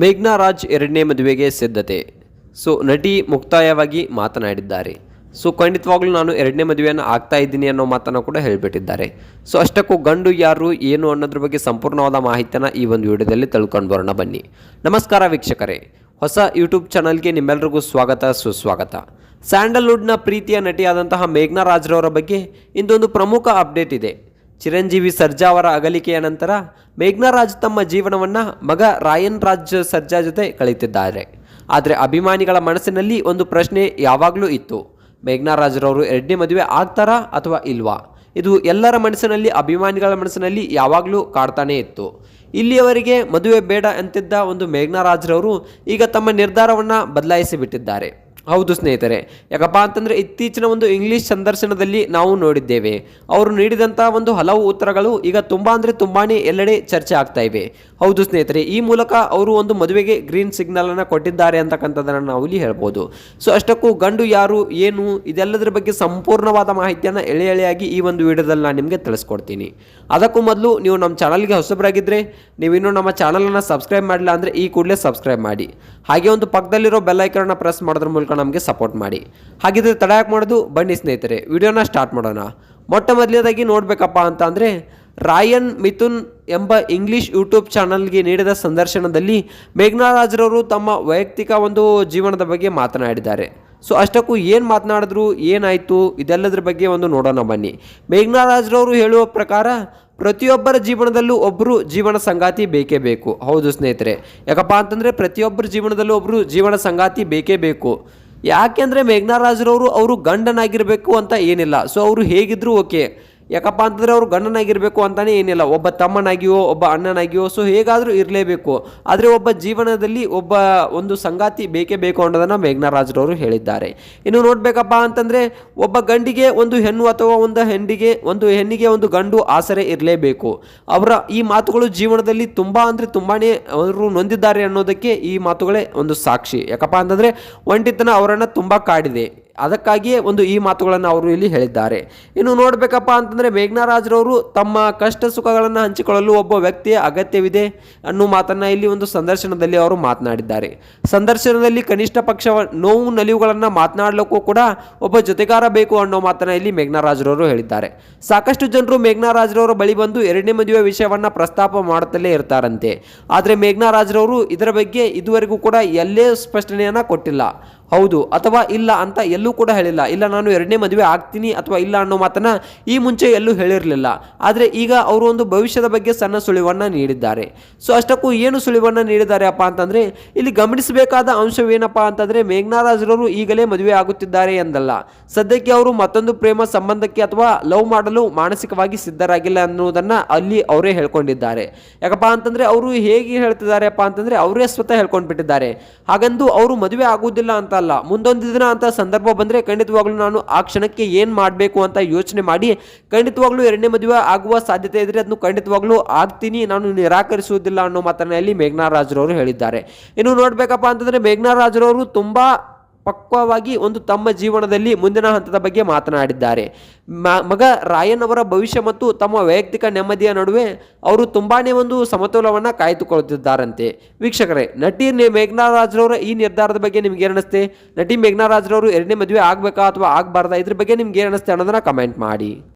ಮೇಘ್ನಾ ರಾಜ್ ಎರಡನೇ ಮದುವೆಗೆ ಸಿದ್ಧತೆ. ನಟಿ ಮುಕ್ತಾಯವಾಗಿ ಮಾತನಾಡಿದ್ದಾರೆ. ಖಂಡಿತವಾಗ್ಲೂ ನಾನು ಎರಡನೇ ಮದುವೆಯನ್ನು ಆಗ್ತಾ ಇದ್ದೀನಿ ಅನ್ನೋ ಮಾತನ್ನು ಕೂಡ ಹೇಳಿಬಿಟ್ಟಿದ್ದಾರೆ. ಅಷ್ಟಕ್ಕೂ ಗಂಡು ಯಾರು ಏನು ಅನ್ನೋದ್ರ ಬಗ್ಗೆ ಸಂಪೂರ್ಣವಾದ ಮಾಹಿತಿಯನ್ನು ಈ ಒಂದು ವಿಡಿಯೋದಲ್ಲಿ ತಿಳ್ಕೊಂಡು ಬರೋಣ ಬನ್ನಿ. ನಮಸ್ಕಾರ ವೀಕ್ಷಕರೇ, ಹೊಸ ಯೂಟ್ಯೂಬ್ ಚಾನಲ್ಗೆ ನಿಮ್ಮೆಲ್ಲರಿಗೂ ಸ್ವಾಗತ ಸುಸ್ವಾಗತ. ಸ್ಯಾಂಡಲ್ವುಡ್ನ ಪ್ರೀತಿಯ ನಟಿಯಾದಂತಹ ಮೇಘ್ನಾ ರಾಜ್ರವರ ಬಗ್ಗೆ ಇಂದೊಂದು ಪ್ರಮುಖ ಅಪ್ಡೇಟ್ ಇದೆ. ಚಿರಂಜೀವಿ ಸರ್ಜಾ ಅವರ ಅಗಲಿಕೆಯ ನಂತರ ಮೇಘ್ನಾ ರಾಜ್ ತಮ್ಮ ಜೀವನವನ್ನು ಮಗ ರಾಯನ್ ರಾಜ್ ಸರ್ಜಾ ಜೊತೆ ಕಳೆಯುತ್ತಿದ್ದಾರೆ. ಆದರೆ ಅಭಿಮಾನಿಗಳ ಮನಸ್ಸಿನಲ್ಲಿ ಒಂದು ಪ್ರಶ್ನೆ ಯಾವಾಗಲೂ ಇತ್ತು, ಮೇಘ್ನಾ ರಾಜ್ರವರು ಎರಡನೇ ಮದುವೆ ಆಗ್ತಾರಾ ಅಥವಾ ಇಲ್ವಾ? ಇದು ಎಲ್ಲರ ಮನಸ್ಸಿನಲ್ಲಿ, ಅಭಿಮಾನಿಗಳ ಮನಸ್ಸಿನಲ್ಲಿ ಯಾವಾಗಲೂ ಕಾಡ್ತಾನೇ ಇತ್ತು. ಇಲ್ಲಿಯವರೆಗೆ ಮದುವೆ ಬೇಡ ಅಂತಿದ್ದ ಒಂದು ಮೇಘ್ನಾ ರಾಜ್ರವರು ಈಗ ತಮ್ಮ ನಿರ್ಧಾರವನ್ನು ಬದಲಾಯಿಸಿ ಬಿಟ್ಟಿದ್ದಾರೆ. ಹೌದು ಸ್ನೇಹಿತರೆ, ಯಾಕಪ್ಪ ಅಂತಂದರೆ ಇತ್ತೀಚಿನ ಒಂದು ಇಂಗ್ಲೀಷ್ ಸಂದರ್ಶನದಲ್ಲಿ ನಾವು ನೋಡಿದ್ದೇವೆ. ಅವರು ನೀಡಿದಂಥ ಒಂದು ಹಲವು ಉತ್ತರಗಳು ಈಗ ತುಂಬ ಅಂದರೆ ತುಂಬಾ ಎಲ್ಲೆಡೆ ಚರ್ಚೆ ಆಗ್ತಾ ಇವೆ. ಹೌದು ಸ್ನೇಹಿತರೆ, ಈ ಮೂಲಕ ಅವರು ಒಂದು ಮದುವೆಗೆ ಗ್ರೀನ್ ಸಿಗ್ನಲನ್ನು ಕೊಟ್ಟಿದ್ದಾರೆ ಅಂತಕ್ಕಂಥದ್ದನ್ನು ನಾವು ಇಲ್ಲಿ ಹೇಳ್ಬೋದು. ಅಷ್ಟಕ್ಕೂ ಗಂಡು ಯಾರು ಏನು ಇದೆಲ್ಲದರ ಬಗ್ಗೆ ಸಂಪೂರ್ಣವಾದ ಮಾಹಿತಿಯನ್ನು ಎಳೆಯಾಗಿ ಈ ಒಂದು ವಿಡಿಯೋದಲ್ಲಿ ನಾನು ನಿಮಗೆ ತಿಳಿಸ್ಕೊಡ್ತೀನಿ. ಅದಕ್ಕೂ ಮೊದಲು ನೀವು ನಮ್ಮ ಚಾನಲ್ಗೆ ಹೊಸಬರಾಗಿದ್ದರೆ, ನೀವಿನ್ನೂ ನಮ್ಮ ಚಾನಲನ್ನು ಸಬ್ಸ್ಕ್ರೈಬ್ ಮಾಡಿಲ್ಲ ಅಂದರೆ ಈ ಕೂಡಲೇ ಸಬ್ಸ್ಕ್ರೈಬ್ ಮಾಡಿ. ಹಾಗೆ ಒಂದು ಪಕ್ಕದಲ್ಲಿರೋ ಬೆಲ್ ಐಕಾನ್ನ ಪ್ರೆಸ್ ಮಾಡೋದ್ರ ಮೂಲಕ ನಮಗೆ ಸಪೋರ್ಟ್ ಮಾಡಿ. ಹಾಗಿದ್ರೆ ತಡ ಯಾಕೆ ಮಾಡೋದು, ಬನ್ನಿ ಸ್ನೇಹಿತರೆ ವಿಡಿಯೋನ ಸ್ಟಾರ್ಟ್ ಮಾಡೋಣ. ಮೊಟ್ಟ ಮೊದಲನೇದಾಗಿ ನೋಡಬೇಕಪ್ಪ ಅಂತ ಅಂದರೆ, ರಾಯನ್ ಮಿಥುನ್ ಎಂಬ ಇಂಗ್ಲೀಷ್ ಯೂಟ್ಯೂಬ್ ಚಾನಲ್ಗೆ ನೀಡಿದ ಸಂದರ್ಶನದಲ್ಲಿ ಮೇಘ್ನಾ ರಾಜ್ರವರು ತಮ್ಮ ವೈಯಕ್ತಿಕ ಒಂದು ಜೀವನದ ಬಗ್ಗೆ ಮಾತನಾಡಿದ್ದಾರೆ. ಅಷ್ಟಕ್ಕೂ ಏನು ಮಾತನಾಡಿದ್ರು, ಏನಾಯಿತು ಇದೆಲ್ಲದರ ಬಗ್ಗೆ ಒಂದು ನೋಡೋಣ ಬನ್ನಿ. ಮೇಘ್ನಾ ರಾಜ್ರವರು ಹೇಳುವ ಪ್ರಕಾರ ಪ್ರತಿಯೊಬ್ಬರ ಜೀವನದಲ್ಲೂ ಒಬ್ಬರು ಜೀವನ ಸಂಗಾತಿ ಬೇಕೇ ಬೇಕು. ಹೌದು ಸ್ನೇಹಿತರೆ, ಯಾಕಪ್ಪ ಅಂತಂದರೆ ಪ್ರತಿಯೊಬ್ಬರ ಜೀವನದಲ್ಲೂ ಒಬ್ಬರು ಜೀವನ ಸಂಗಾತಿ ಬೇಕೇ ಬೇಕು. ಯಾಕೆಂದರೆ ಮೇಘ್ನಾ ರಾಜ್ರವರು ಅವರು ಗಂಡನಾಗಿರಬೇಕು ಅಂತ ಏನಿಲ್ಲ. ಅವರು ಹೇಗಿದ್ದರೂ ಓಕೆ. ಯಾಕಪ್ಪ ಅಂತಂದರೆ ಅವರು ಗಂಡನಾಗಿರಬೇಕು ಅಂತಲೇ ಏನಿಲ್ಲ, ಒಬ್ಬ ತಮ್ಮನಾಗಿಯೋ ಒಬ್ಬ ಅಣ್ಣನಾಗಿಯೋ ಹೇಗಾದರೂ ಇರಲೇಬೇಕು. ಆದರೆ ಒಬ್ಬ ಜೀವನದಲ್ಲಿ ಒಬ್ಬ ಒಂದು ಸಂಗಾತಿ ಬೇಕೇ ಬೇಕು ಅನ್ನೋದನ್ನು ಮೇಘ್ನಾ ರಾಜ್ರವರು ಹೇಳಿದ್ದಾರೆ. ಇನ್ನು ನೋಡಬೇಕಪ್ಪ ಅಂತಂದರೆ, ಒಬ್ಬ ಗಂಡಿಗೆ ಒಂದು ಹೆಣ್ಣು ಅಥವಾ ಒಂದು ಹೆಣ್ಣಿಗೆ ಒಂದು ಗಂಡು ಆಸರೆ ಇರಲೇಬೇಕು. ಅವರ ಈ ಮಾತುಗಳು ಜೀವನದಲ್ಲಿ ತುಂಬ ಅಂದರೆ ತುಂಬಾ ಅವರು ನೊಂದಿದ್ದಾರೆ ಅನ್ನೋದಕ್ಕೆ ಈ ಮಾತುಗಳೇ ಒಂದು ಸಾಕ್ಷಿ. ಯಾಕಪ್ಪ ಅಂತಂದರೆ ಒಂಟಿತನ ಅವರನ್ನು ತುಂಬ ಕಾಡಿದೆ. ಅದಕ್ಕಾಗಿಯೇ ಒಂದು ಈ ಮಾತುಗಳನ್ನು ಅವರು ಇಲ್ಲಿ ಹೇಳಿದ್ದಾರೆ. ಇನ್ನು ನೋಡಬೇಕಪ್ಪ ಅಂತಂದರೆ, ಮೇಘ್ನಾ ರಾಜ್ರವರು ತಮ್ಮ ಕಷ್ಟ ಸುಖಗಳನ್ನು ಹಂಚಿಕೊಳ್ಳಲು ಒಬ್ಬ ವ್ಯಕ್ತಿಯ ಅಗತ್ಯವಿದೆ ಅನ್ನೋ ಮಾತನ್ನು ಇಲ್ಲಿ ಒಂದು ಸಂದರ್ಶನದಲ್ಲಿ ಅವರು ಮಾತನಾಡಿದ್ದಾರೆ. ಸಂದರ್ಶನದಲ್ಲಿ ಕನಿಷ್ಠ ಪಕ್ಷ ನೋವು ನಲಿವುಗಳನ್ನು ಮಾತನಾಡಲಿಕ್ಕೂ ಕೂಡ ಒಬ್ಬ ಜೊತೆಗಾರ ಬೇಕು ಅನ್ನೋ ಮಾತನ್ನು ಇಲ್ಲಿ ಮೇಘ್ನಾ ರಾಜ್ರವರು ಹೇಳಿದ್ದಾರೆ. ಸಾಕಷ್ಟು ಜನರು ಮೇಘ್ನಾ ರಾಜ್ರವರ ಬಳಿ ಬಂದು ಎರಡನೇ ಮದುವೆ ವಿಷಯವನ್ನು ಪ್ರಸ್ತಾಪ ಮಾಡುತ್ತಲೇ ಇರ್ತಾರಂತೆ. ಆದರೆ ಮೇಘ್ನಾ ರಾಜ್ರವರು ಇದರ ಬಗ್ಗೆ ಇದುವರೆಗೂ ಕೂಡ ಎಲ್ಲೇ ಸ್ಪಷ್ಟನೆಯನ್ನು ಕೊಟ್ಟಿಲ್ಲ. ಹೌದು ಅಥವಾ ಇಲ್ಲ ಅಂತ ಎಲ್ಲೂ ಕೂಡ ಹೇಳಿಲ್ಲ. ಇಲ್ಲ ನಾನು ಎರಡನೇ ಮದುವೆ ಆಗ್ತೀನಿ ಅಥವಾ ಇಲ್ಲ ಅನ್ನೋ ಮಾತನ್ನು ಈ ಮುಂಚೆ ಎಲ್ಲೂ ಹೇಳಿರಲಿಲ್ಲ. ಆದರೆ ಈಗ ಅವರು ಒಂದು ಭವಿಷ್ಯದ ಬಗ್ಗೆ ಸಣ್ಣ ಸುಳಿವನ್ನು ನೀಡಿದ್ದಾರೆ. ಅಷ್ಟಕ್ಕೂ ಏನು ಸುಳಿವನ್ನು ನೀಡಿದ್ದಾರೆ ಅಪ್ಪ ಅಂತಂದರೆ, ಇಲ್ಲಿ ಗಮನಿಸಬೇಕಾದ ಅಂಶವೇನಪ್ಪ ಅಂತಂದರೆ, ಮೇಘ್ನಾ ರಾಜ್ರವರು ಈಗಲೇ ಮದುವೆ ಆಗುತ್ತಿದ್ದಾರೆ ಎಂದಲ್ಲ, ಸದ್ಯಕ್ಕೆ ಅವರು ಮತ್ತೊಂದು ಪ್ರೇಮ ಸಂಬಂಧಕ್ಕೆ ಅಥವಾ ಲವ್ ಮಾಡಲು ಮಾನಸಿಕವಾಗಿ ಸಿದ್ಧರಾಗಿಲ್ಲ ಅನ್ನೋದನ್ನು ಅಲ್ಲಿ ಅವರೇ ಹೇಳ್ಕೊಂಡಿದ್ದಾರೆ. ಯಾಕಪ್ಪ ಅಂತಂದರೆ ಅವರು ಹೇಗೆ ಹೇಳ್ತಿದ್ದಾರೆ ಅಪ್ಪ ಅಂತಂದರೆ, ಅವರೇ ಸ್ವತಃ ಹೇಳ್ಕೊಂಡು ಬಿಟ್ಟಿದ್ದಾರೆ. ಹಾಗಂದು ಅವರು ಮದುವೆ ಆಗುವುದಿಲ್ಲ ಅಂತ ಅಲ್ಲ, ಮುಂದೊಂದು ದಿನ ಅಂತ ಸಂದರ್ಭ ಬಂದರೆ ಖಂಡಿತವಾಗ್ಲೂ ನಾನು ಆ ಕ್ಷಣಕ್ಕೆ ಏನು ಮಾಡಬೇಕು ಅಂತ ಯೋಚನೆ ಮಾಡಿ ಖಂಡಿತವಾಗ್ಲೂ ಎರಡನೇ ಮದುವೆ ಆಗುವ ಸಾಧ್ಯತೆ ಇದ್ದರೆ ಅದನ್ನು ಖಂಡಿತವಾಗ್ಲೂ ಆಗ್ತೀನಿ, ನಾನು ನಿರಾಕರಿಸುವುದಿಲ್ಲ ಅನ್ನೋ ಮಾತನ್ನ ಇಲ್ಲಿ ಮೇಘ್ನಾ ರಾಜ್ರವರು ಹೇಳಿದ್ದಾರೆ. ಇನ್ನು ನೋಡಬೇಕಪ್ಪ ಅಂತಂದರೆ, ಮೇಘ್ನಾ ರಾಜ್ರವರು ತುಂಬ ಪಕ್ವವಾಗಿ ಒಂದು ತಮ್ಮ ಜೀವನದಲ್ಲಿ ಮುಂದಿನ ಹಂತದ ಬಗ್ಗೆ ಮಾತನಾಡಿದ್ದಾರೆ. ಮಗ ರಾಯನ್ ಅವರ ಭವಿಷ್ಯ ಮತ್ತು ತಮ್ಮ ವೈಯಕ್ತಿಕ ನೆಮ್ಮದಿಯ ನಡುವೆ ಅವರು ತುಂಬಾ ಒಂದು ಸಮತೋಲನವನ್ನು ಕಾಯ್ದುಕೊಳ್ಳುತ್ತಿದ್ದಾರಂತೆ. ವೀಕ್ಷಕರೇ, ನಟಿ ಮೇಘ್ನಾ ರಾಜ್ರವರ ಈ ನಿರ್ಧಾರದ ಬಗ್ಗೆ ನಿಮ್ಗೆ ಏನಿಸುತ್ತೆ? ನಟಿ ಮೇಘ್ನಾ ರಾಜ್ರವರು ಎರಡನೇ ಮದುವೆ ಆಗಬೇಕಾ ಅಥವಾ ಆಗಬಾರ್ದಾ? ಇದ್ರ ಬಗ್ಗೆ ನಿಮ್ಗೆ ಏನಿಸುತ್ತೆ ಅನ್ನೋದನ್ನ ಕಮೆಂಟ್ ಮಾಡಿ.